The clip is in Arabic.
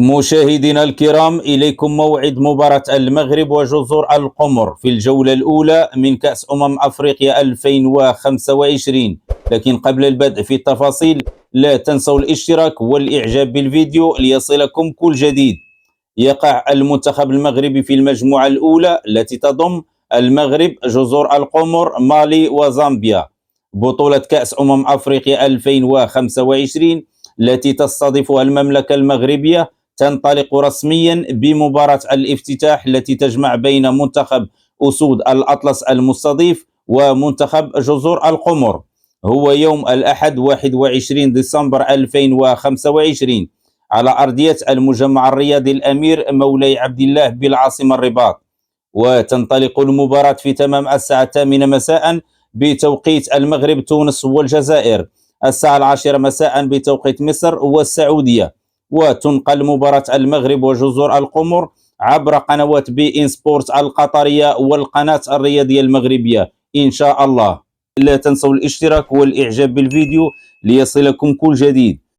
مشاهدينا الكرام، إليكم موعد مباراة المغرب وجزر القمر في الجولة الأولى من كأس أفريقيا 2025. لكن قبل البدء في التفاصيل لا تنسوا الاشتراك والإعجاب بالفيديو ليصلكم كل جديد. يقع المنتخب المغربي في المجموعة الأولى التي تضم المغرب، جزر القمر، مالي وزامبيا. بطولة كأس أفريقيا 2025 التي تستضيفها المملكة المغربية تنطلق رسميا بمباراة الافتتاح التي تجمع بين منتخب أسود الأطلس المستضيف ومنتخب جزر القمر. هو يوم الأحد 21 ديسمبر 2025 على أرضية المجمع الرياضي الأمير مولاي عبد الله بالعاصمة الرباط. وتنطلق المباراة في تمام الساعة 8 مساء بتوقيت المغرب، تونس والجزائر، الساعة 10 مساء بتوقيت مصر والسعودية. وتنقل مباراة المغرب وجزر القمر عبر قنوات بي إن سبورت القطرية والقناة الرياضية المغربية إن شاء الله. لا تنسوا الاشتراك والإعجاب بالفيديو ليصلكم كل جديد.